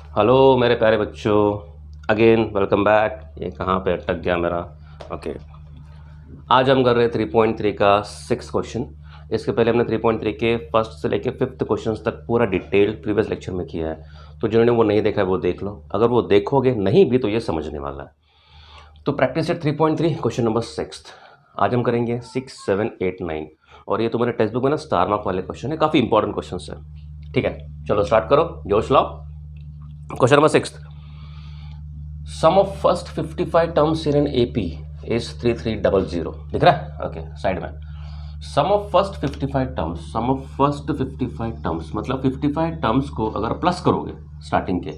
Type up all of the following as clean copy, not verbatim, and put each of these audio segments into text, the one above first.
Hello मेरे प्यारे बच्चों, अगेन वेलकम बैक। ये कहाँ पे अटक गया मेरा। ओके, आज हम कर रहे हैं 3.3 का 6 क्वेश्चन। इसके पहले हमने 3.3 के फर्स्ट से लेके 5th क्वेश्चन तक पूरा डिटेल प्रीवियस लेक्चर में किया है। तो जिन्होंने वो नहीं देखा है वो देख लो, अगर वो देखोगे नहीं भी तो ये समझने वाला है। तो प्रैक्टिस सेट 3.3 क्वेश्चन नंबर 6 आज हम करेंगे 6, 7, 8, 9। और ये तुम्हारे टेक्स्ट बुक में ना स्टार मार्क वाले क्वेश्चन है, काफ़ी इंपॉर्टेंट क्वेश्चन है। ठीक है, चलो स्टार्ट करो, जोश लाओ। Question number 6, sum of first 55 terms in N AP is 3300। दिख रहा है? ओके, साइड में sum of first 55 terms, sum of first 55 terms मतलब 55 टर्म्स को अगर प्लस करोगे, स्टार्टिंग के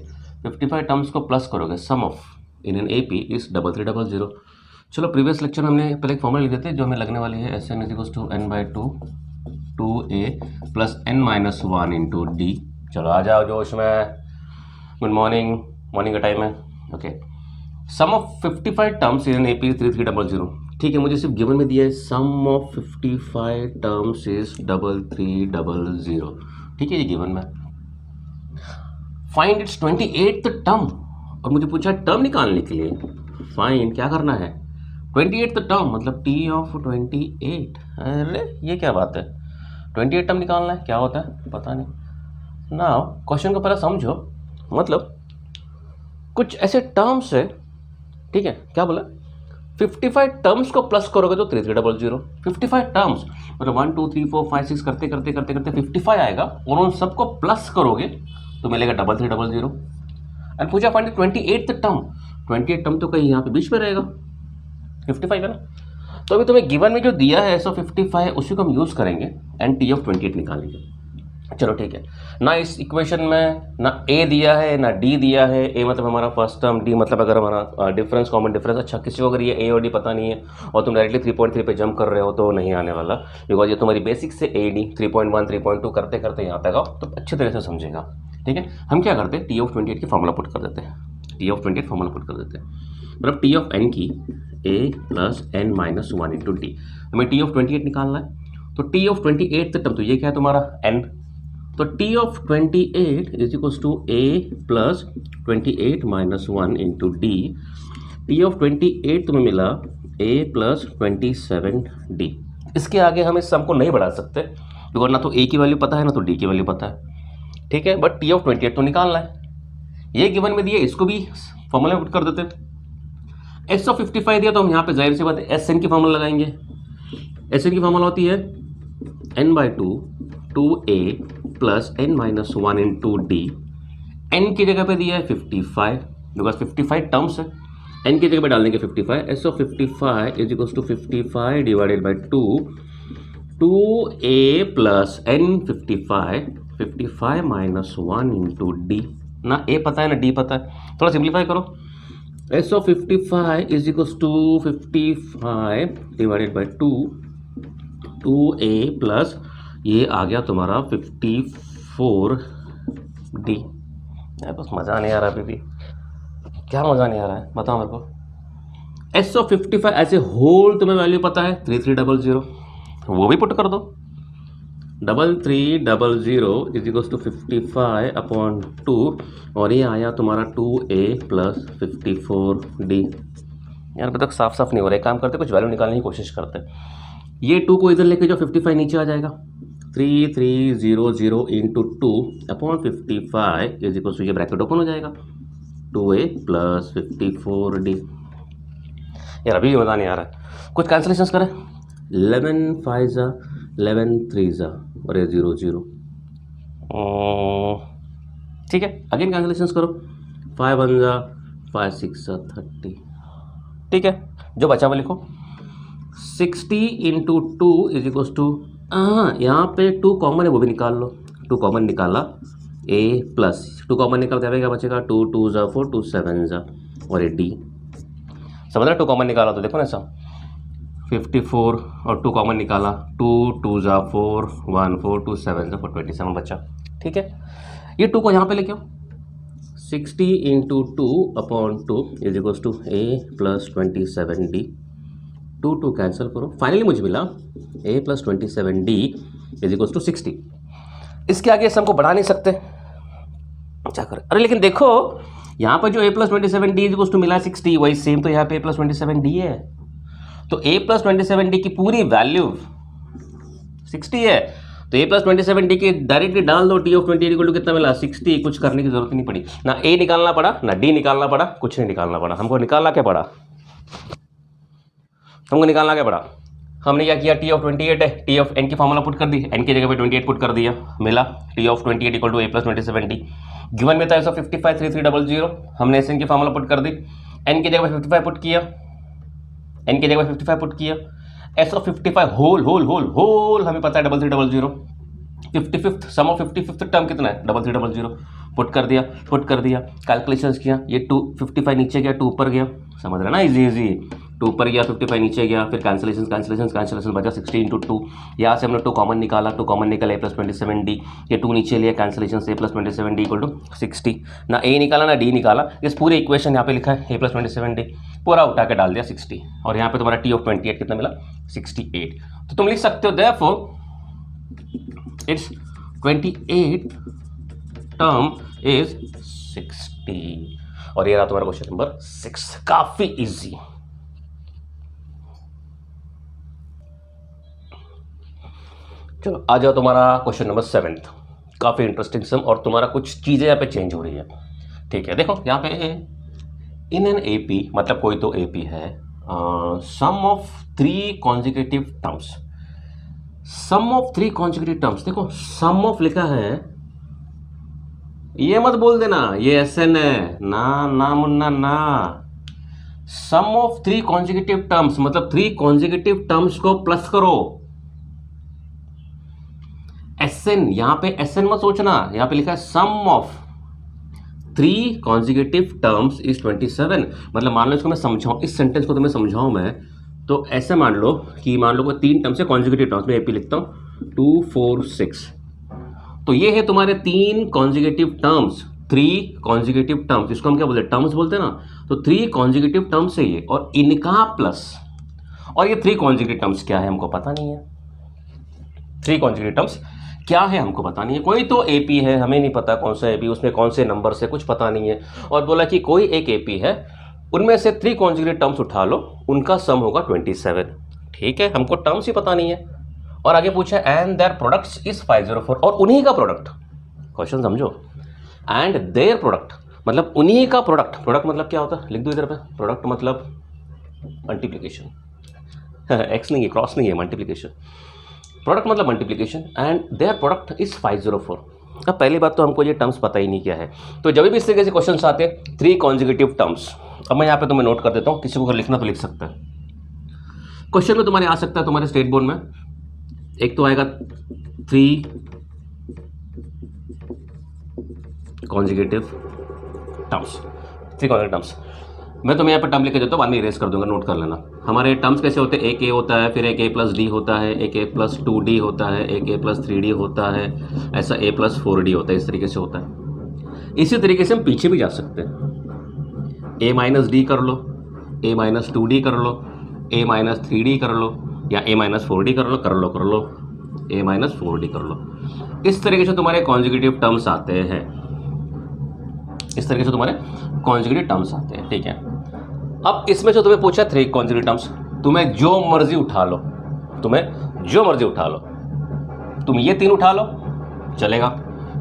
55 टर्म्स को प्लस करोगे, sum of in N AP is 3300। चलो प्रीवियस लेक्चर में हमने पहले एक फॉर्मूला लिख देते हैं जो हमें लगने वाली है, S n is equals to n by two 2a plus n minus 1 into d. चलो आ जाओ जोश में। गुड मॉर्निंग, मॉर्निंग का टाइम है। Okay, sum of 55 terms in AP 3300। ठीक है, मुझे सिर्फ गिवन में दिया है सम ऑफ 55 टर्म्स इज 3300। ठीक है, ये गिवन में। फाइंड इट्स 28th टर्म, और मुझे पूछा टर्म निकालने के लिए फाइंड क्या करना है, 28th टर्म मतलब टी ऑफ 28। अरे ये क्या बात है, 28 टर्म निकालना है, क्या होता है पता नहीं ना। क्वेश्चन को पहले समझो, मतलब कुछ ऐसे टर्म्स है। ठीक है, क्या बोला, 55 टर्म्स को प्लस करोगे तो 3300। 55 टर्म्स मतलब 1 2 3 4 5 6 करते करते करते करते 55 आएगा, और उन सबको प्लस करोगे तो मिलेगा 3300। एंड पूछा फाइंड 28th टर्म। 28 टर्म तो कहीं यहाँ पे बीच में रहेगा, 55 है ना। तो अभी तुम्हें गिवन में जो दिया है 155 उसी को हम यूज़ करेंगे एंड टी ऑफ 28 निकालेंगे। चलो ठीक है, ना इस इक्वेशन में ना ए दिया है ना डी दिया है। ए मतलब हमारा फर्स्ट टर्म, डी मतलब अगर हमारा डिफरेंस, कॉमन डिफरेंस। अच्छा, किसी को अगर ये ए और डी पता नहीं है और तुम डायरेक्टली 3.3 पे जंप कर रहे हो तो नहीं आने वाला, बिकॉज ये तुम्हारी बेसिक से ए डी 3.1 3.2 करते करते यहाँ तक आओ तो अच्छी तरह से समझेगा। ठीक है, हम क्या करते हैं, टी ऑफ 28 की फॉर्मूला पुट कर देते हैं। टी ऑफ 28 फॉर्मूला पुट कर देते हैं, मतलब टी ऑफ एन की A plus N minus 1 into D. हमें टी ऑफ 28 निकालना है, तो टी ऑफ 28 टर्म तो ये क्या है तुम्हारा एन, तो T of 28 is equals to A plus 28 minus 1 into D. T of 28 तुम्हें मिला ए प्लस 27 डी। इसके आगे हम इस सम को नहीं बढ़ा सकते, बिकॉज ना तो ए की वैल्यू पता है ना तो डी की वैल्यू पता है। ठीक है, बट टी ऑफ 28 तो निकालना है, ये गिवन में दिया, इसको भी फॉर्मूला पुट कर देते हैं। एस ऑफ 55 दिया तो हम यहाँ पे जाहिर सी बात है एस एन की फॉर्मूला लगाएंगे। एस एन की फॉर्मूला होती है n by two 2a plus N minus 1 into d. N की जगह पे दिया है 55, बिकॉज 55 टर्म्स है, एन की जगह पे डाल देंगे 55। S of 55 is equals to 55 divided by 2 2a plus n 55 minus 1 into d. ना ए पता है ना डी पता है, थोड़ा सिंप्लीफाई करो। S of 55 is equals to 55 divided by 2a plus ये आ गया तुम्हारा 54 डी। यार बस मज़ा नहीं आ रहा अभी भी, क्या मज़ा नहीं आ रहा है बताओ मेरे को। एस ऑफ 55 ऐसे होल तुम्हें वैल्यू पता है 3300, वो भी पुट कर दो। 3300 इज इक्वल्स टू 55 अपॉन 2, और ये आया तुम्हारा 2a प्लस 54 डी। यार अभी तक साफ साफ नहीं हो रहा है, काम करते कुछ वैल्यू निकालने की कोशिश करते। ये 2 को इधर लेके जो 55 नीचे आ जाएगा, 3300 into 2 upon 55 is equal to, ये ब्रैकेट ओपन हो जाएगा 2a प्लस 54 डी। यार अभी भी मज़ा नहीं आ रहा है, कुछ कैंसलेशन करें। 11 5 ज़ा 11 3 ज़ा और ये 0 0। ठीक है, अगेन कैंसलेशन करो। 5 1 ज़ा 5 6 ज़ा 30। ठीक है, जो बचा हुआ लिखो। 60 इंटू 2 इज इक्वल टू, यहाँ पे 2 कॉमन है वो भी निकाल लो। 2 कॉमन निकाला, a प्लस 2 कॉमन निकल जाएगा, क्या बचेगा 2 2 ज़ा 4 2 7 ज़ा और ये d। समझ रहे, 2 कॉमन निकाला तो देखो ना ऐसा 54 और 2 कॉमन निकाला, 2 2 ज़ा 4 1 4 2 7 ज़ा 4 27 बचा। ठीक है, ये 2 को यहाँ पे लेके आओ। 60 into 2 upon 2 is equal to a plus 27 d। 2 2 cancel करो, फाइनली मुझे मिला a plus 27 d is equal to 60। इसके आगे सम को बढ़ा नहीं सकते, क्या करें? अरे लेकिन देखो यहाँ पर जो a plus 27d is to मिला 60, वही सेम तो यहाँ पे a प्लस 27d है, तो a प्लस 27d की पूरी वैल्यू 60 है, तो a प्लस 27d की डायरेक्टली डाल दो, t ऑफ 28 इक्वल टू कितना मिला 60, कुछ करने की जरूरत नहीं पड़ी, ना a निकालना पड़ा ना d निकालना पड़ा, कुछ नहीं निकालना पड़ा, हमको निकालना क्या पड़ा, हमको निकालना क्या पड़ा, हमने क्या किया, t ऑफ 28 है, t ऑफ n की फॉर्मूला पुट कर दी, n की जगह पे 28 पुट कर दिया, मिला t of 28 equal to a plus 27d, given में था 155 3300, हमने एस एन की फॉर्मूला पुट कर दी, n की जगह पे 55 पुट किया, n की जगह पे 55 पुट किया, S of 55 whole whole whole whole हमें पता है 3300, 55th some of 55th term कितना है 3300, पुट कर दिया कैलकुलेशंस किया, ये 255 नीचे गया 2 ऊपर गया, समझ रहे ना, इजी 2 ऊपर गया 55 नीचे गया, फिर कैंसिलेशन बचा 60 इंटू 2, यहाँ से हमने 2 कॉमन निकाला a प्लस 27d, ये 2 नीचे लिया, cancellation a plus 27d equal to 60, ना a निकाला ना d निकाला, इस पूरे इक्वेशन यहाँ पे लिखा है a प्लस 27d, पूरा उठा के डाल दिया 60, और यहाँ पे तुम्हारा t ऑफ 28 कितना मिला 68, तो तुम लिख सकते हो देयरफॉर इट्स 28 टर्म इज 60, और ये रहा तुम्हारा क्वेश्चन नंबर 6, काफी इजी। चलो आ जाओ तुम्हारा क्वेश्चन नंबर 7, काफी इंटरेस्टिंग सम, और तुम्हारा कुछ चीजें यहाँ पे चेंज हो रही है, ठीक है। देखो यहाँ पे इन एन एपी, मतलब कोई तो एपी है, sum of 3 consecutive terms, sum of 3 consecutive terms, देखो सम ऑफ लिखा है, ये मत बोल देना ये एस एन है, ना मुन्ना ना, सम ऑफ 3 कॉन्जिक्यूटिव टर्म्स मतलब 3 कॉन्जिक्यूटिव टर्म्स को प्लस करो, एस एन, यहां पे एस एन मत सोचना, यहां पे लिखा है sum of 3 consecutive terms is 27, मतलब मान लो इसको मैं समझाऊं, इस सेंटेंस को तो मैं समझाऊं मैं, तो ऐसे मान लो कि कोई 3 टर्म्स है कॉन्जिक्यूटिव टर्म्स में, एपी लिखता हूं 2 4 6, तो ये है तुम्हारे 3 कॉन्जिक्यूटिव टर्म्स, 3 कॉन्जिक्यूटिव टर्म्स, इसको हम क्या बोलते हैं टर्म्स बोलते हैं ना, तो 3 कॉन्जिक्यूटिव टर्म्स है ये, और इनका प्लस, और ये 3 कॉन्जिक्यूटिव टर्म्स क्या है हमको पता नहीं है, 3 कॉन्जिक्यूटिव टर्म्स क्या है हमको पता नहीं है, कोई तो एपी है, हमें नहीं पता कौन सा एपी, उसमें कौन से नंबर से कुछ पता नहीं है, और बोला कि कोई एक एपी है, उनमें से 3 कॉन्जुगेट टर्म्स उठा लो, उनका सम होगा 27, ठीक है, हमको टर्म्स ही पता नहीं है, और आगे पूछा एंड देयर प्रोडक्ट्स इज 504, और उन्हीं का प्रोडक्ट, क्वेश्चन समझो, एंड देयर प्रोडक्ट मतलब उन्हीं का प्रोडक्ट, प्रोडक्ट मतलब क्या होता है, लिख दो इधर पे, प्रोडक्ट मतलब मल्टीप्लिकेशन, एक्स नहीं है, क्रॉस नहीं है, मल्टीप्लिकेशन, प्रोडक्ट मतलब multiplication, and there product is 504। अब पहली बात तो हमको ये टर्म्स पता ही नहीं क्या है, तो जब भी इस तरीके से क्वेश्चन आते हैं 3 कॉन्जिक्यूटिव टर्म्स, अब मैं यहाँ पे तुम्हें नोट कर देता हूँ, किसी को अगर लिखना तो लिख सकता है, क्वेश्चन में तुम्हारे आ सकता है, तुम्हारे स्टेट बोर्ड में एक तो आएगा 3 कॉन्जिक्यूटिव टर्म्स, 3 कॉन्जिक्यूटिव टर्म्स, मैं तुम्हें यहाँ पर टर्म लिख देता हूँ, बाद में इरेज कर दूंगा, नोट कर लेना। हमारे टर्म्स कैसे होते हैं, एक ए होता है, फिर एक ए प्लस डी होता है, एक ए प्लस 2d होता है, एक ए प्लस 3d होता है, ऐसा ए प्लस 4d होता है, इस तरीके से होता है। इसी तरीके से हम पीछे भी जा सकते हैं, ए माइनस डी कर लो, ए माइनस 2d कर लो, ए माइनस 3d कर लो, या ए माइनस 4d कर लो, ए माइनस 4d कर लो, इस तरीके से तुम्हारे कॉन्जिक्यूटिव टर्म्स आते हैं, इस तरीके से तुम्हारे कॉन्जिक्यूटिव टर्म्स आते हैं, ठीक है। अब इसमें जो तुम्हें पूछा 3 कॉन्जिक्यूटिव टर्म्स, तुम्हें जो मर्जी उठा लो, तुम्हें जो मर्जी उठा लो, तुम ये 3 उठा लो चलेगा,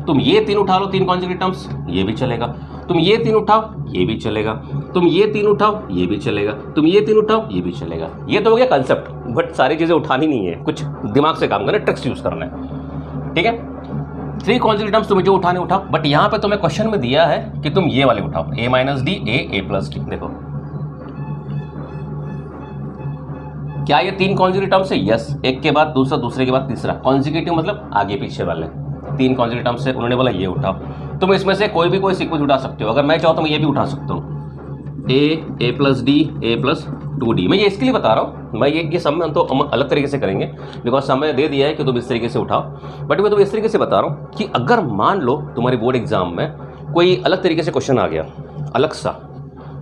तुम ये 3 उठा लो, 3 कॉन्जिक्यूटिव टर्म्स, ये भी चलेगा, तुम ये 3 उठाओ ये भी चलेगा, तुम ये 3 उठाओ ये भी चलेगा, तुम ये 3 उठाओ ये भी चलेगा। ये तो हो गया कंसेप्ट, बट सारी चीज़ें उठानी नहीं है, कुछ दिमाग से काम करना है, ट्रिक्स यूज़ करना है, ठीक है। 3 कॉन्जिक्यूटिव टर्म्स तुम्हें जो उठाने उठाओ, बट यहाँ पे तुम्हें क्वेश्चन में दिया है कि तुम ये वाले उठाओ, ए माइनस डी, ए प्लस डी। देखो क्या ये 3 कॉन्जिक्यूटिव टर्म्स है? यस, एक के बाद दूसरा, दूसरे के बाद तीसरा, कॉन्जिक्यूटिव मतलब आगे पीछे वाले 3 कॉन्जिक्यूटिव टर्म्स है, उन्होंने बोला ये उठाओ, तुम इसमें से कोई भी कोई सीक्वेंस उठा सकते हो, अगर मैं चाहूँ तो मैं ये भी उठा सकता हूँ, ए प्लस डी, ए प्लस 2d। मैं ये इसके लिए बता रहा हूँ, मैं ये सब हम तो अलग तरीके से करेंगे, बिकॉज समय दे दिया है कि तुम इस तरीके से उठाओ, बट मैं तुम्हें इस तरीके से बता रहा हूँ कि अगर मान लो तुम्हारे बोर्ड एग्जाम में कोई अलग तरीके से क्वेश्चन आ गया, अलग सा,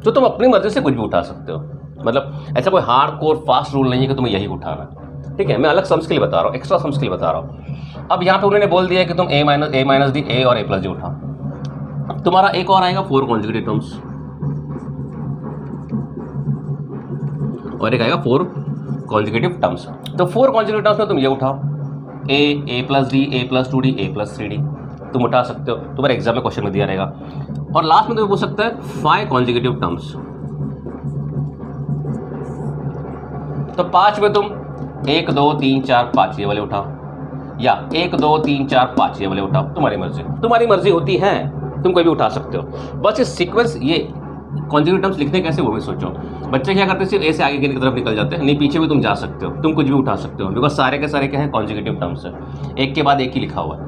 तो तुम अपनी मर्जी से कुछ भी उठा सकते हो, मतलब ऐसा कोई हार्ड कोर फास्ट रूल नहीं है कि तुम्हें यही उठाना, ठीक है। मैं अलग सम्स के लिए बता रहा हूँ, एक्स्ट्रा सम्स के लिए बता रहा हूँ। अब यहाँ पे उन्होंने बोल दिया कि तुम ए माइनस डी, ए और ए प्लस डी उठाओ, तुम्हारा एक और आएगा 4 कॉन्जिक्यूटिव टर्म्स, और एक आएगा 4 कॉन्जिक्यूटिव टर्म्स। तो 4 कॉन्जिक्यूटिव टर्म्स में तुम ये उठाओ, a plus D, a plus 2d, a plus 3d, तुम उठा सकते हो, तुम्हारे एग्जाम में क्वेश्चन में दिया रहेगा। और लास्ट में तुम्हें पूछ सकता है 5 कॉन्जिक्यूटिव टर्म्स। तो 5 में तुम 1 2 3 4 5 ये वाले उठाओ, या 1 2 3 4 5 ये वाले उठाओ, तुम्हारी मर्जी होती है, तुम कोई भी उठा सकते हो। बस इस सीक्वेंस, ये कॉन्जिक्यूटिव टर्म्स लिखने कैसे वो भी सोचो। बच्चे क्या करते हैं, सिर्फ ए से आगे की तरफ निकल जाते हैं, नहीं पीछे भी तुम जा सकते हो, तुम कुछ भी उठा सकते हो, बिकॉज सारे के सारे क्या है, कॉन्जिक्यूटिव टर्म्स है, एक के बाद एक ही लिखा हुआ है,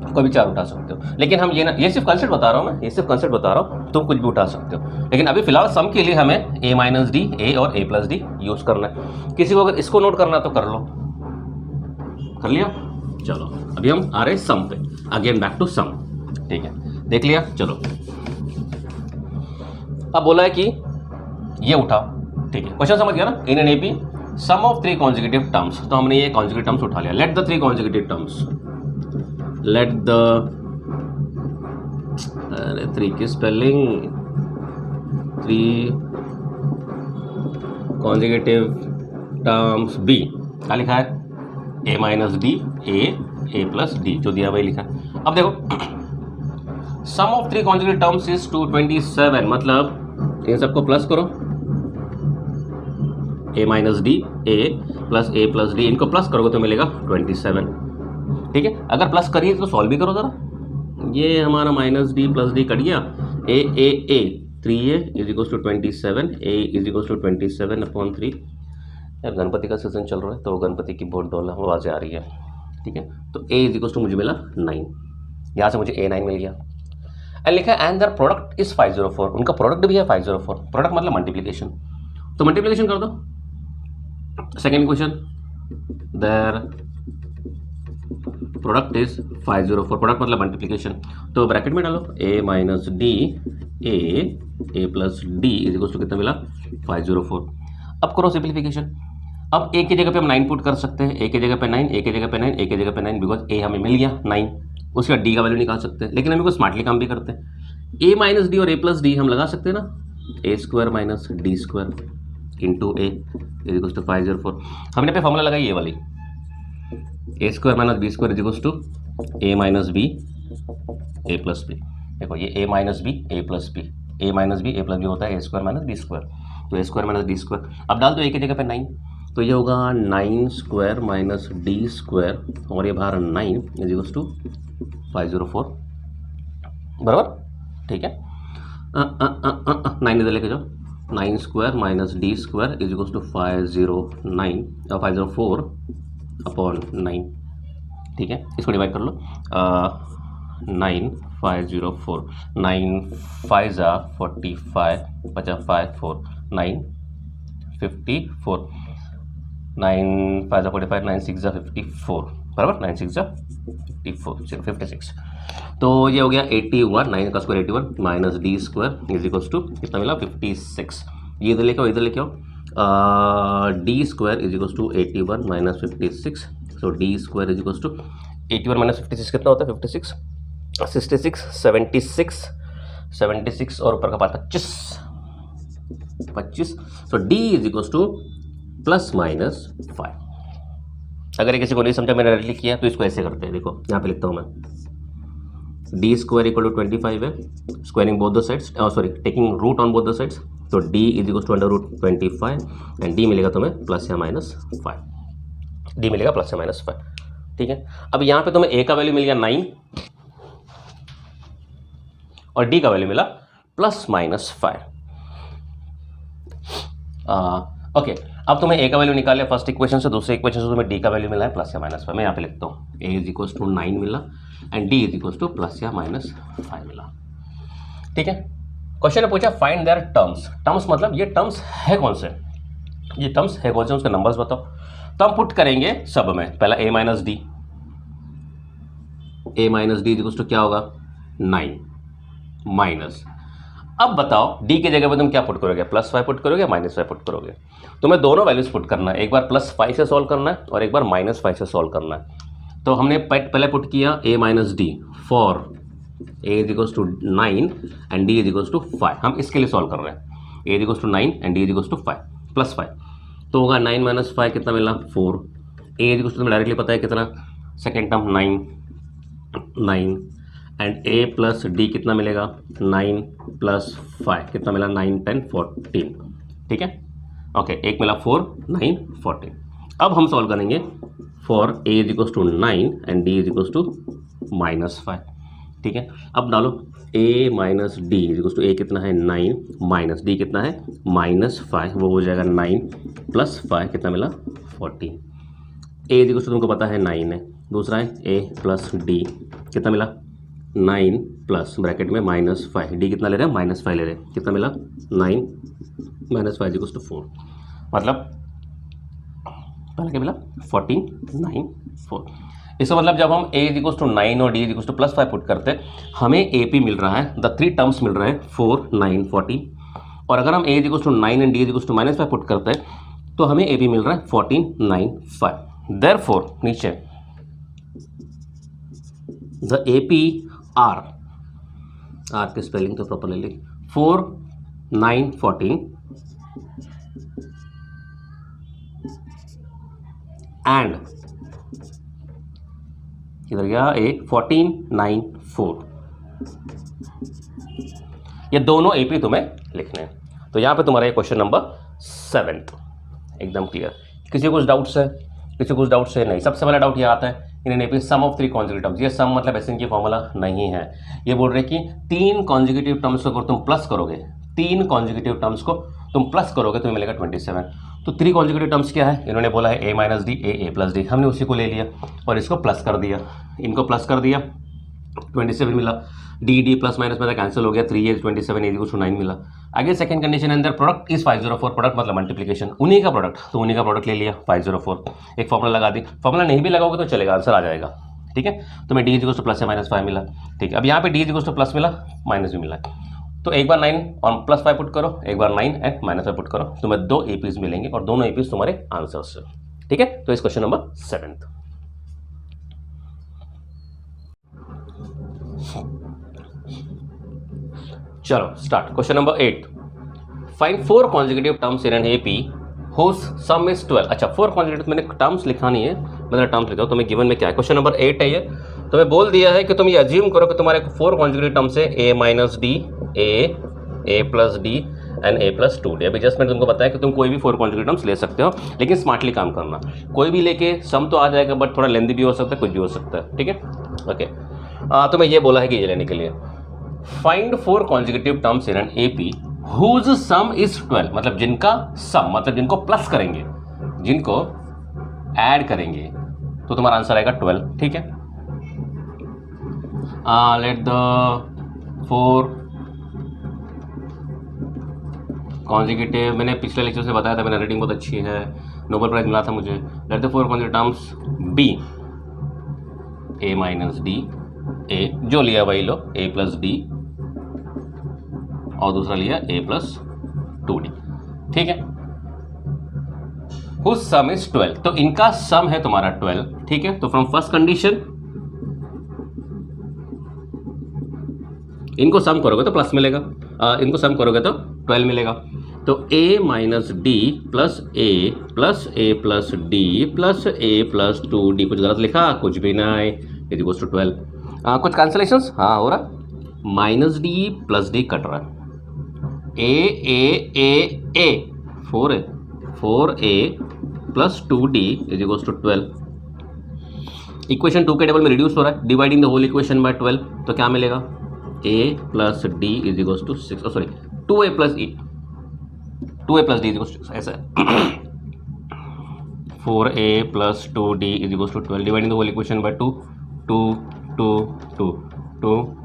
कोई भी 4 उठा सकते हो। लेकिन हम ये सिर्फ कंसेप्ट बता रहा हूँ मैं, ये सिर्फ कंसेप्ट बता रहा हूँ, तुम कुछ भी उठा सकते हो। लेकिन अभी फिलहाल सम के लिए हमें a माइनस डी, ए और a प्लस डी यूज करना है। किसी को अगर इसको नोट करना तो कर लो, कर लिया। चलो अभी हम आ रहे सम पे, अगेन बैक टू सम, ठीक है, देख लिया। चलो अब बोला है कि ये उठाओ, ठीक है, क्वेश्चन समझ गया ना। इन N AP some of 3 consecutive terms, तो हमने ये कॉन्जिक्यूटिव टर्म्स उठा लिया। Let the 3 consecutive terms, let the 3 की स्पेलिंग, 3 कॉन्जिक्यूटिव टर्म्स बी, क्या लिखा है, a minus D, a plus D, जो दिया वही लिखा है। अब देखो sum of 3 consecutive terms is 227, मतलब इन सबको प्लस करो, a minus D, a plus D, इनको प्लस करोगे तो मिलेगा 27, ठीक है। अगर प्लस करिए तो सॉल्व भी करो जरा, ये हमारा minus D plus D cut गया, a 3a is equals to 27, a is equals to 27/3। यार गणपति का सीजन चल रहा है तो गणपति की बहुत डोला आवाज़ें आ रही है, ठीक है। तो a इज इक्वल्स टू मुझे मिला 9, यहाँ से मुझे a9 मिल गया। एंड लिखा है एंड देयर प्रोडक्ट इज 504, उनका प्रोडक्ट भी है 504, प्रोडक्ट मतलब मल्टीप्लिकेशन, तो मल्टीप्लिकेशन कर दो। Second question, there product is 504, product मतलब मल्टीप्लिकेशन, तो ब्रैकेट में डालो a minus D, a plus D is equals to कितना मिला, 504। अब करो सिंप्लीफिकेशन, अब a की जगह पे हम 9 पुट कर सकते हैं, a की जगह पे 9, a की जगह पे 9, a की जगह पे 9, बिकॉज a हमें मिल गया 9, उसका d का वैल्यू निकाल सकते हैं। लेकिन हम इसको स्मार्टली काम भी करते हैं, a माइनस डी और a प्लस डी हम लगा सकते हैं ना, a square minus D square into a is equals to 504। हमने पे फॉर्मूला लगाई ये वाली, a square minus B square is equals to a minus B, a plus B. देखो ये a minus B, a plus B, a minus B, a plus B होता है a square minus B square, तो a square minus D square. अब डाल दो a की जगह पे 9, तो ये होगा 9 स्क्वायर माइनस डी स्क्वायर, और ये बाहर 9 इज इक्वल्स टू 504, बराबर, ठीक है। 9 इधर लेके जाओ, 9 square minus D square is equals to 509/9, ठीक है। इसको डिवाइड कर लो, 9 504, 9 5 जा 45, 5 4 9 54, 9 5 जा 45, 9 6 जा 54, बराबर, 9 6 जा 54, 56। तो ये हो गया 81, 9 का square 81 minus D square is equals to कितना मिला, 56। ये इधर लेके आओ, इधर लेके आओ, D square is equals to 81 minus 56, so D square is equals to 81 minus 56 कितना होता है, 56 66 76 और ऊपर का part 25, so D is equals two plus minus 5। अगर ये किसी को नहीं समझा, मैंने डायरेक्टली किया, तो इसको ऐसे करते हैं, देखो यहाँ पे लिखता हूँ मैं, डी स्क्वायर इक्वल टू 25 है, squaring both the sides, sorry taking root on both the sides, तो D is equals to under root 25 and D मिलेगा तुम्हें प्लस या माइनस 5, डी मिलेगा प्लस या माइनस 5, ठीक है। अब यहाँ पे तुम्हें ए का वैल्यू मिल गया 9 और डी का वैल्यू मिला प्लस माइनस 5, ओके। अब तुम्हें ए का वैल्यू निकाल लिया फर्स्ट इक्वेशन से, दूसरे इक्वेशन से तुम्हें डी का वैल्यू मिला है प्लस या माइनस 5। मैं यहाँ पे लिखता हूँ ए इज इक्वल्स टू 9 मिला and D is equals two plus या माइनस 5 मिला, ठीक है। क्वेश्चन ने पूछा फाइंड देयर टर्म्स, टर्म्स मतलब ये टर्म्स है कौन से, ये टर्म्स है कौन से, उसके नंबर्स बताओ। तो हम पुट करेंगे सब में, पहला a minus D, a minus D is equals to क्या होगा 9 माइनस, अब बताओ d की जगह पे तुम क्या पुट करोगे, +5 पुट करोगे या -5 पुट करोगे। तुम्हें दोनों वैल्यूज पुट करना है, एक बार +5 से सॉल्व करना है और एक बार -5 से सॉल्व करना है। तो हमने पहले पुट किया a minus D for A is equals to 9 and D is equals to 5। हम इसके लिए सॉल्व कर रहे हैं। A is equals to 9 and D is equals to 5 plus 5, तो होगा 9 माइनस 5 कितना मिला 4। ए इज इक्वल्स टू तुम्हें डायरेक्टली पता है कितना, second term 9 and A plus D कितना मिलेगा 9 प्लस 5 कितना मिला 9 10 14। ठीक है, ओके, एक मिला 4 9 14। अब हम सॉल्व करेंगे for A is equals to 9 and D is equals to -5। ठीक है, अब डालो a minus D is equals to A कितना है 9 माइनस डी कितना है -5, वो हो जाएगा 9 प्लस 5 कितना मिला 14। ए इज इक्वल्स टू तुमको पता है 9 है, दूसरा है a प्लस डी कितना मिला 9 प्लस ब्रैकेट में -5, डी कितना ले रहे हैं -5 ले रहे हैं, कितना मिला 9 -5 इक्वल्स टू 4। मतलब पहले क्या मिला 14 9 4। इसका मतलब जब हम a इज इक्वल्स टू 9 और d is equals to +5 put करते हैं हमें AP मिल रहा है, द 3 टर्म्स मिल रहे हैं 4 9 14। और अगर हम a is equals to 9 and d is equals to -5 put करते हैं तो हमें AP मिल रहा है 14 9 5। देयरफॉर नीचे द AP आर की स्पेलिंग तो प्रॉपर ले ली 4 9 14 एंड इधर गया एक 14 9 4। ये दोनों AP तुम्हें लिखने हैं। तो यहाँ पे तुम्हारा ये क्वेश्चन नंबर 7 एकदम क्लियर। किसी को कुछ डाउट्स है, किसी को कुछ डाउट्स है नहीं। सबसे पहला डाउट ये आता है in AP sum of 3 consecutive terms. ये सम मतलब SN की फॉर्मूला नहीं है, ये बोल रहे कि 3 कॉन्जिक्यूटिव टर्म्स को अगर तुम प्लस करोगे, 3 कॉन्जिक्यूटिव टर्म्स को तुम प्लस करोगे तो मिलेगा 27। तो 3 कॉन्जिक्यूटिव टर्म्स क्या है, इन्होंने बोला है a minus D A plus D, हमने उसी को ले लिया और इसको प्लस कर दिया, इनको प्लस कर दिया 27 मिला। डी प्लस माइनस में कैंसिल हो गया, 3 a 27 a इक्वल्स टू 9 मिला। आगे सेकंड कंडीशन अंदर प्रोडक्ट इज 504, प्रोडक्ट मतलब मल्टीप्लिकेशन, उन्हीं का प्रोडक्ट, तो उन्हीं का प्रोडक्ट ले लिया 504। एक फॉर्मूला लगा दी, फॉर्मूला नहीं भी लगाओगे तो चलेगा, आंसर आ जाएगा। ठीक है, तो मैं डी इक्वल्स टू प्लस या -5 मिला। ठीक है, अब यहाँ पे डी इक्वल्स टू प्लस मिला माइनस भी मिला, तो एक बार 9 और +5 पुट करो, एक बार 9 एंड -5 पुट करो, तुम्हें 2 APs मिलेंगे और दोनों APs तुम्हारे आंसर्स है। ठीक है, तो इस क्वेश्चन नंबर 7। चलो start. Question number 8, find 4 consecutive terms in an AP whose sum is 12। अच्छा, 4 कॉन्जिक्यूटिव, मैंने टर्म्स लिखा नहीं है, मैंने टर्म्स लिखा, तो मैं गिवन में क्या है, क्वेश्चन नंबर 8 है ये। तो मैं बोल दिया है कि तुम ये अज्यूम करो कि तुम्हारे 4 कॉन्जिक्यूटिव टर्म्स है a minus D a plus D and a plus 2d। अभी जस्ट मैंने तुमको बताया कि तुम कोई भी 4 कॉन्जिक्यूटिव टर्म्स ले सकते हो, लेकिन स्मार्टली काम करना। कोई भी लेके सम तो आ जाएगा बट थोड़ा लेंदी भी हो सकता है, कुछ भी हो सकता है। ठीक है, ओके। तो मैं ये बोला है कि ये लेने के लिए find 4 consecutive terms in an AP whose sum is 12, मतलब जिनका सम, मतलब जिनको प्लस करेंगे, जिनको ऐड करेंगे तो तुम्हारा आंसर आएगा 12। ठीक है, लेट द 4 कॉन्जिक्यूटिव, मैंने पिछले लेक्चर से बताया था, मेरा रेटिंग बहुत अच्छी है, नोबेल प्राइज मिला था मुझे। Let the 4 consecutive terms be a minus D, A जो लिया वही लो, a प्लस डी, और दूसरा लिया a प्लस 2d। ठीक है, हुज सम इज 12, तो इनका सम है तुम्हारा 12। ठीक है, तो फ्रॉम फर्स्ट कंडीशन इनको सम करोगे तो प्लस मिलेगा, इनको सम करोगे तो 12 मिलेगा। तो a minus D plus a plus D plus a plus 2d, कुछ गलत लिखा, कुछ भी ना है, इज इक्वल्स टू 12। कुछ कैंसलेशंस, हाँ हो रहा, minus D plus D cut रहा है, a 4a plus 2d is equals to 12। Equation 2 के टेबल में रिड्यूस हो रहा है, dividing the whole equation by 12, तो क्या मिलेगा a plus D is equals to 6, sorry 2a plus D is equals to 6, ऐसा है 4a plus 2d is equals to 12, dividing the whole equation by 2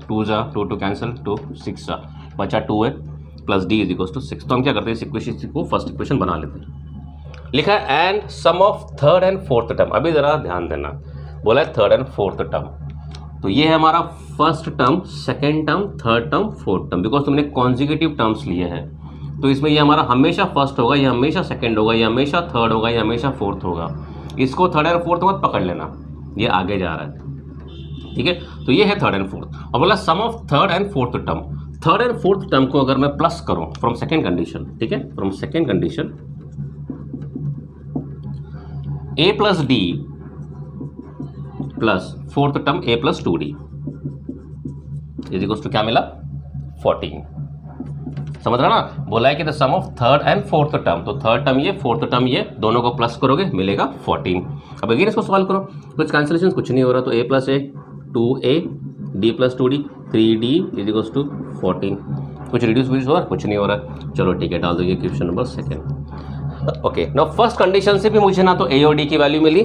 2 जा 2 कैंसिल, 2 6 जा बचा 2a plus D is equals to 6। तो हम क्या करते हैं, इस इक्वेशन को फर्स्ट इक्वेशन बना लेते हैं। लिखा है and sum of third and fourth term. अभी जरा ध्यान देना, बोला है थर्ड एंड फोर्थ टर्म, तो ये है हमारा first term, second term, third term, fourth term, because तुमने कॉन्जिक्यूटिव टर्म्स लिए हैं, तो इसमें ये हमारा हमेशा फर्स्ट होगा, ये हमेशा सेकेंड होगा, ये हमेशा थर्ड होगा, ये हमेशा फोर्थ होगा। इसको थर्ड और फोर्थ मत पकड़ लेना, ये आगे जा रहा है। ठीक है, तो ये है थर्ड एंड फोर्थ। और बोला sum of third and fourth term. Third and fourth term को अगर मैं प्लस करूं फ्रॉम सेकेंड कंडीशन, ठीक है, from second condition a plus D plus fourth term a plus 2d is equals to क्या मिला 14। समझ रहा ना, बोला है कि the sum of third and fourth term, तो थर्ड टर्म ये फोर्थ टर्म ये दोनों को प्लस करोगे मिलेगा 14। अब अगेन इसको सॉल्व करो, कुछ कैंसिलेशन कुछ नहीं हो रहा, तो a plus A 2a d plus 2d 3d is equals to 14। कुछ रिड्यूस हो रहा कुछ नहीं हो रहा, चलो ठीक है डाल दो ये question number second. Okay now first condition से भी मुझे ना तो a और d की वैल्यू मिली,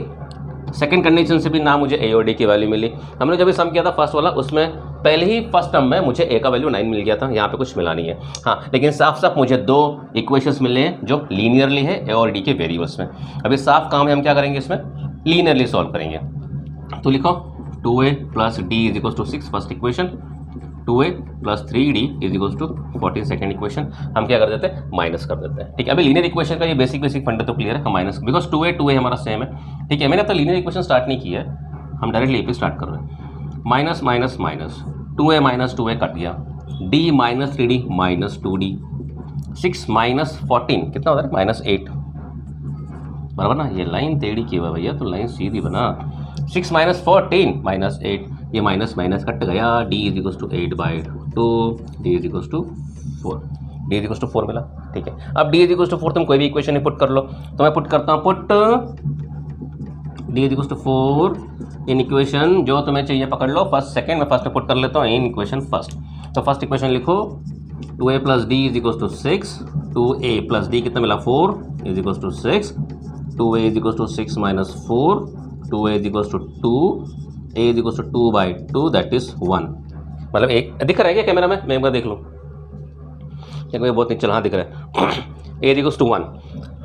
सेकंड कंडीशन से भी ना मुझे a और d की वैल्यू मिली। हमने जब सम किया था फर्स्ट वाला उसमें पहले ही फर्स्ट टर्म में मुझे a का वैल्यू 9 मिल गया था, यहाँ पे कुछ मिला नहीं है। हाँ लेकिन साफ साफ मुझे दो इक्वेशंस मिले हैं जो लीनियरली है a और d के वेरिएबल्स में। अभी साफ काम है, हम क्या करेंगे इसमें लीनियरली सॉल्व करेंगे। तो लिखो 2a plus d is equal to 6 first equation, 2a plus 3d is equal to 14 second equation. हम क्या कर देते हैं माइनस कर देते हैं, ठीक है। अभी लीनियर इक्वेशन का ये बेसिक फंडा तो क्लियर है, हम माइनस बिकॉज 2a हमारा सेम है, ठीक है। मैंने अब तक लीनियर इक्वेशन स्टार्ट नहीं किया है, हम डायरेक्टली ए पे स्टार्ट कर रहे हैं। Minus minus minus 2a minus 2a cut गया, d minus 3d minus 2d, 6 minus 14 कितना होता है माइनस 8, बराबर ना। ये लाइन टेढ़ी की हुआ भैया, तो लाइन सीधी बना। 6 माइनस 14 माइनस 8, ये माइनस माइनस कट गया, d is equals to 8/2, d is equals to 4, d is equals to 4 मिला, ठीक है। अब d इज इक्वल्स टू 4 तुम कोई भी इक्वेशन ही पुट कर लो, तो मैं पुट करता हूँ put d is equals to 4 in equation जो तुम्हें चाहिए पकड़ लो, फर्स्ट सेकंड। मैं फर्स्ट में पुट कर लेता हूँ इन इक्वेशन फर्स्ट। तो फर्स्ट इक्वेशन लिखो 2a plus D is equals to 6, 2a plus D कितना मिला 4 is equals to 6, 2a is equals to 6 minus 4, 2a is equals to 2, a is equals to 2/2 that is 1। मतलब एक दिख रहा है क्या कैमरा में, मैं एक बार देख लूँ क्या, कोई बहुत नीचे, हाँ दिख रहा है a इज इक्वल्स टू 1,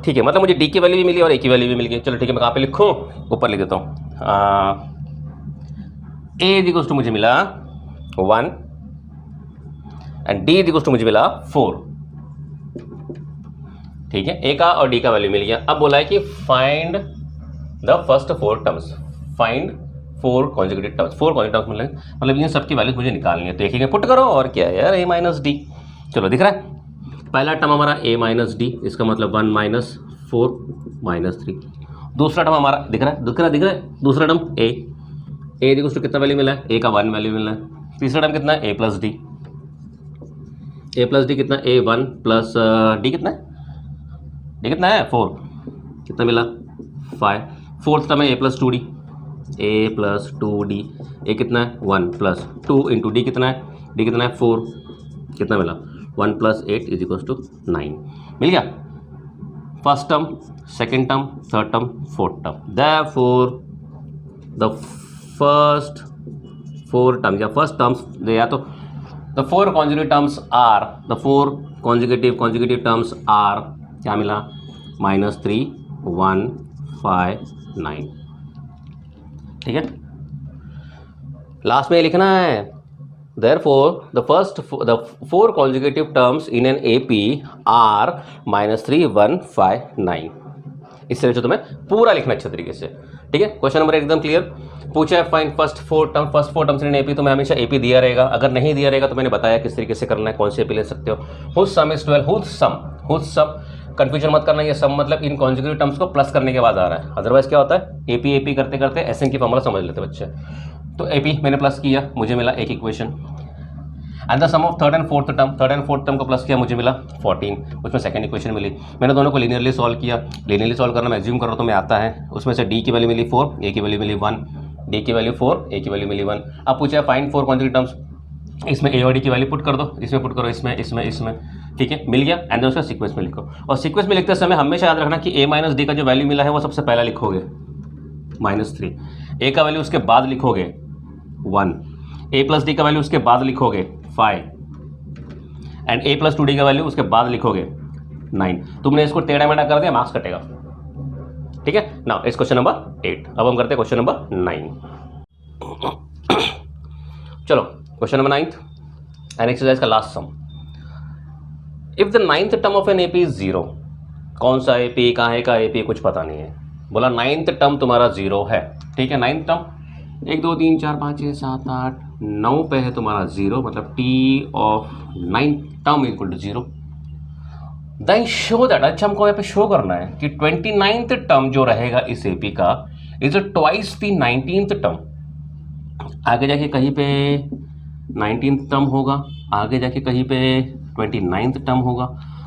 ठीक है। मतलब मुझे d की वैल्यू भी मिली और a की वैल्यू भी मिल गई। चलो ठीक है, मैं कहाँ पे लिखूँ, ऊपर लिख देता हूँ। a इज इक्वल्स टू मुझे मिला 1 and d is equals to मुझे मिला 4, ठीक है। a का और d का वैल्यू मिल गया। अब बोला है कि find the first 4 terms, find 4 conjugative terms, 4 conjugative terms मिलेंगे, मतलब इन सबकी वैल्यूज मुझे निकालनी है। तो एक एक पुट करो और क्या है यार a माइनस डी। चलो दिख रहा है पहला टर्म हमारा a माइनस डी, इसका मतलब 1 माइनस 4 माइनस 3। दूसरा टर्म हमारा दिख रहा है दूसरा टर्म a इक्वल्स टू कितना वैल्यू मिला है, a का 1 वैल्यू मिला है। तीसरा टर्म कितना है a प्लस डी, कितना a1 प्लस d कितना है 4, कितना मिला 5। फोर्थ टर्म है a प्लस 2d, a कितना है 1 प्लस 2 इंटू d कितना है 4, कितना मिला 1 प्लस 8 इज इक्वल्स टू 9। मिल गया first term, second term, third term, fourth term. Therefore the first 4 terms या फर्स्ट टर्म्स या तो the 4 conjugative terms are, the 4 conjugative terms are क्या मिला -3 1 5 9, ठीक है। लास्ट में लिखना है therefore the 4 consecutive terms in an AP are -3 1 5 9। इस तरह से तुम्हें पूरा लिखना अच्छे तरीके से, ठीक है। क्वेश्चन नंबर एकदम क्लियर पूछा है, find first 4 terms in AP। तुम्हें हमेशा AP दिया रहेगा, अगर नहीं दिया रहेगा तो मैंने बताया किस तरीके से करना है, कौन से AP ले सकते हो। Whose sum is 12, whose sum confusion मत करना, ये सम मतलब इन कॉन्जुगेटिव टर्म्स को प्लस करने के बाद आ रहा है, अदरवाइज क्या होता है AP करते करते SN की फॉर्मूला समझ लेते बच्चे। तो AP मैंने प्लस किया, मुझे मिला एक equation, and the sum of third and fourth term को प्लस किया, मुझे मिला 14, उसमें सेकंड इक्वेशन मिली। मैंने दोनों को लीनियरली सॉल्व किया, लीनियरली सॉल्व करना मैं एज्यूम कर रहा हूँ तो मैं आता है। उसमें से d की वैल्यू मिली 4, a की वैल्यू मिली 1, d की वैल्यू 4, a की वैल्यू मिली 1। अब पूछा है फाइंड 4 कॉन्जुगेटिव टर्म्स, इसमें a और d की वैल्यू पुट कर दो, इसमें पुट करो, इसमें, ठीक है, मिल गया। एंड उसका सीक्वेंस में लिखो, और सीक्वेंस में लिखते समय हमेशा याद रखना कि a माइनस डी का जो वैल्यू मिला है वो सबसे पहला लिखोगे -3, a का वैल्यू उसके बाद लिखोगे 1, a प्लस डी का वैल्यू उसके बाद लिखोगे 5, एंड a प्लस 2d का वैल्यू उसके बाद लिखोगे 9। तुमने इसको टेढ़ा मेढ़ा कर दिया, मार्क्स कटेगा, ठीक है। नाउ इस क्वेश्चन नंबर 8, अब हम करते हैं क्वेश्चन नंबर 9। चलो क्वेश्चन नंबर 9 एन एक्सरसाइज का last sum. If the 9th term of an AP is 0, कौन सा AP, कहाँ है का AP कुछ पता नहीं है। बोला 9th टर्म तुम्हारा 0 है, ठीक है। 9th टर्म 1 2 3 4 5 6 7 8 9 पे है तुम्हारा 0, मतलब T of 9 term equal to 0। Then show that, अच्छा हमको यहाँ पे शो करना है कि 29th टर्म जो रहेगा इस एपी का is twice the 19th term. आगे जाके कहीं पे 19th टर्म होगा, आगे जाके कहीं पे 29th टर्म होगा।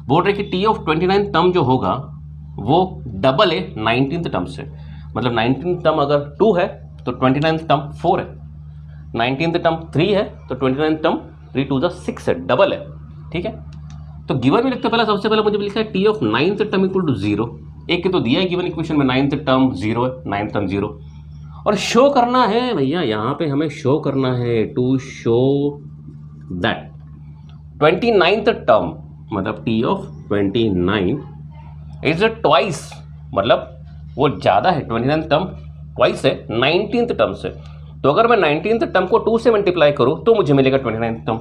बोल रहे कि टी ऑफ 29th टर्म जो होगा वो डबल है 19th टर्म से, मतलब 19th टर्म अगर 2 है तो 29th टर्म 4 है, 19th टर्म 3 है तो 29th टर्म 3 2 6 है, डबल है। ठीक है, तो गिवन में लिखते पहले सबसे पहले मुझे लिखा है T of 9th term equal to 0। एक के तो दिया है गिवन इक्वेशन में 9th टर्म 0 है, 9th टर्म 0, और शो करना है भैया, यहाँ पे हमें शो करना है to show that 29th term मतलब टी ऑफ 29 इज ट्वाइस, मतलब वो ज़्यादा है, 29th टर्म ट्वाइस है 19th टर्म से। तो अगर मैं 19th टर्म को 2 से मल्टीप्लाई करूँ तो मुझे मिलेगा 29th term.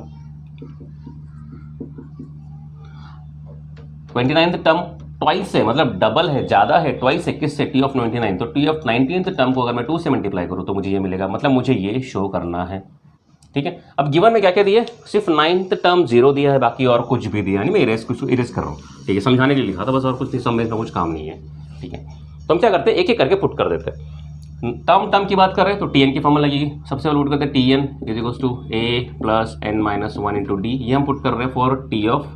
29th term twice है, मतलब डबल है, ज़्यादा है, ट्वाइस है किससे, टी ऑफ 29। तो टी ऑफ 19th टर्म को अगर मैं 2 से मल्टीप्लाई करूँ तो मुझे ये मिलेगा, मतलब मुझे ये शो करना है। ठीक है, अब गिवन में क्या क्या दिया है, सिर्फ 9th टर्म 0 दिया है, बाकी और कुछ भी दिया नहीं, मैं इरेज कर रहा हूँ। ठीक है, समझाने के लिए लिखा था बस, और कुछ नहीं, समझने का कुछ काम नहीं है। ठीक है, तो हम क्या करते हैं, एक एक करके पुट कर देते हैं। टर्म की बात कर रहे हैं तो टी एन की फॉर्मूला लगेगी। सबसे पहले पुट करते हैं T n is equals to A plus N minus 1 into D, ये हम पुट कर रहे हैं for T of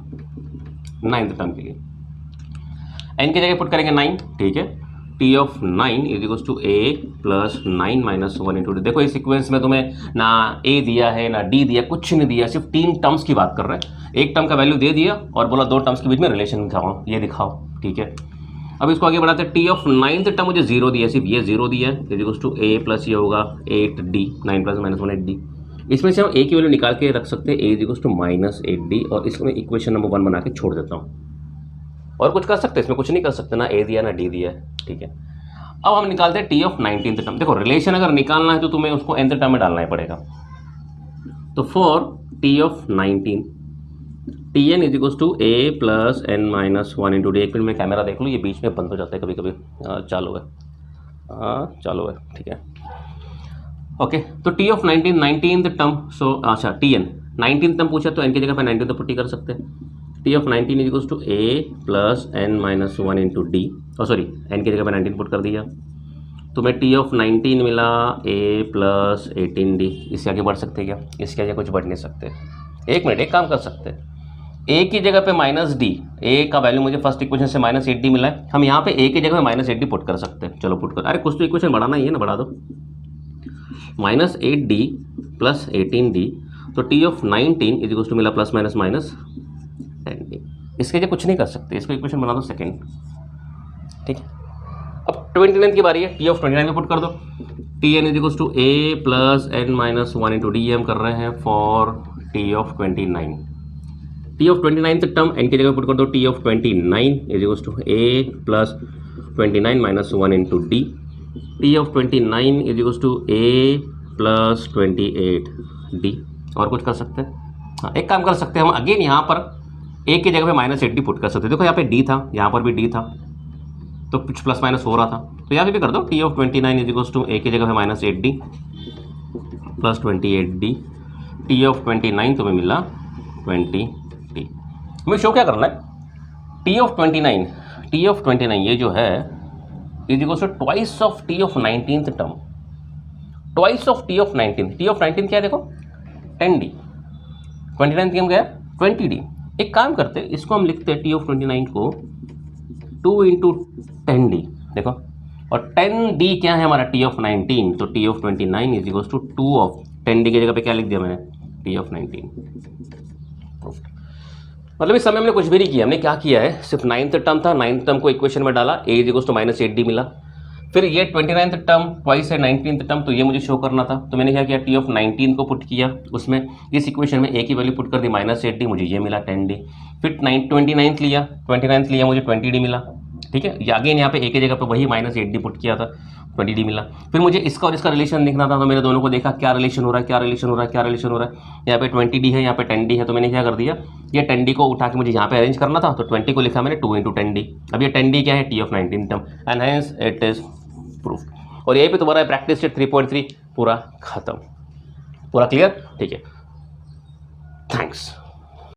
9th term के लिए। एन की जगह पुट करेंगे 9, ठीक है, T of 9 is equals to A plus 9 minus 1 into D. देखो इस सीक्वेंस में तुम्हें ना ए दिया है ना डी दिया, कुछ नहीं दिया, सिर्फ 3 टर्म्स की बात कर रहे हैं। एक टर्म का वैल्यू दे दिया और बोला 2 टर्म्स के बीच में रिलेशन दिखाओ, ये दिखाओ। ठीक है, अब इसको आगे बढ़ाते हैं। टी ऑफ 9th टर्म मुझे 0 दिया है, सिर्फ ये 0 दिया है, is equals to A plus ये होगा 8d, 9 प्लस माइनस 1 8d। इसमें से हम ए की वैल्यू निकाल के रख सकते हैं, A is equals to minus 8d, और इसको मैं इक्वेशन नंबर 1 बना के छोड़ देता हूँ। और कुछ कर सकते हैं इसमें, कुछ नहीं कर सकते, ना ए दिया ना डी दिया है। ठीक है, अब हम निकालते हैं टी ऑफ 19th टर्म। देखो रिलेशन अगर निकालना है तो तुम्हें उसको nth टर्म में डालना ही पड़ेगा। तो for T of 19 T n is equals to A plus N minus 1 into D. एक मिनट में कैमरा देख लो, ये बीच में बंद हो जाता है कभी कभी, चालू है, चालू है। ठीक है, ओके, तो टी ऑफ 19th टर्म, सो अच्छा टी एन 19th टर्म पूछा तो एन की जगह पे 19 तो पुट्टी कर सकते हैं। T of 19 is equals to A plus N minus 1 into D, और सॉरी एन की जगह पे 19 पुट कर दिया, तो मैं टी ऑफ 19 मिला ए प्लस 18d। इससे आगे बढ़ सकते क्या, इसके आगे कुछ बढ़ नहीं सकते। एक मिनट, एक काम कर सकते हैं, ए की जगह पे माइनस डी, ए का वैल्यू मुझे फर्स्ट इक्वेशन से माइनस 8d मिला है, हम यहाँ पे ए की जगह पे माइनस 8d पुट कर सकते हैं। चलो पुट कर, अरे कुछ तो इक्वेशन बढ़ाना ही है ना, बढ़ा दो। माइनस 8d प्लस 18d, तो T of 19 is equals to मिला प्लस माइनस माइनस 10d। इसके लिए कुछ नहीं कर सकते, इसको इक्वेशन बना दो सेकेंड। ठीक है, अब 29 की बारी है, टी ऑफ 29 में पुट कर दो। T n is equals to A plus N minus 1 into D, हम कर रहे हैं for T of 29। T of 29th term n की जगह पुट कर दो, T of 29 is equals to A plus 29 minus 1 into D. T of 29 is equals to A plus 28d। और कुछ कर सकते हैं, हाँ एक काम कर सकते हैं हम, अगेन यहाँ पर ए की जगह पे माइनस 8d पुट कर सकते हैं। देखो यहाँ पे डी था, यहाँ पर भी डी था, तो कुछ प्लस माइनस हो रहा था, तो यहाँ पे भी कर दो। T of 29 is equals to A की जगह पे minus 8d plus 28d। T of 29 तुम्हें मिला 20d। हमें शो क्या करना है, टी ऑफ 29 ये जो है is equals to twice of T of 19th term, twice of T of 19। T of 19 क्या है, देखो 10d, 29 की हम गया 20d। एक काम करते हैं, इसको हम लिखते हैं टी ऑफ 29 को 2 इंटू 10d, देखो, और 10d क्या है हमारा टी ऑफ 19, तो T of 29 is equals to 2 of 10d की जगह पे क्या लिख दिया मैंने, टी ऑफ 19। मतलब इस समय हमने कुछ भी नहीं किया, हमने क्या किया है, सिर्फ 9th टर्म था, 9th टर्म को इक्वेशन में डाला, A is equals to minus 8d मिला। फिर ये 29th टर्म ट्वाइस है 19th टर्म, तो ये मुझे शो करना था, तो मैंने क्या किया, टी ऑफ 19 को पुट किया, उसमें इस इक्वेशन में ए की वैल्यू पुट कर दी माइनस 8d, मुझे ये मिला 10d। फिर 29th लिया, मुझे 20d मिला। ठीक है, ये अगेन यहाँ पे ए की जगह पे वही माइनस 8d पुट किया था, 20d मिला। फिर मुझे इसका और इसका रिलेशन देखना था, तो मैंने दोनों को देखा क्या रिलेशन हो रहा है। यहाँ पे 20d है, यहाँ पे 10d है, तो मैंने क्या कर दिया, ये 10d को उठा के मुझे यहाँ पे अरेंज करना था, तो 20 को लिखा मैंने 2 इंटू 10d। अब ये 10d क्या है, T of 19 term, and hence it is proof. और यही पे तुम्हारा प्रैक्टिस सेट 3.3 पूरा ख़त्म। पूरा क्लियर? ठीक है, थैंक्स।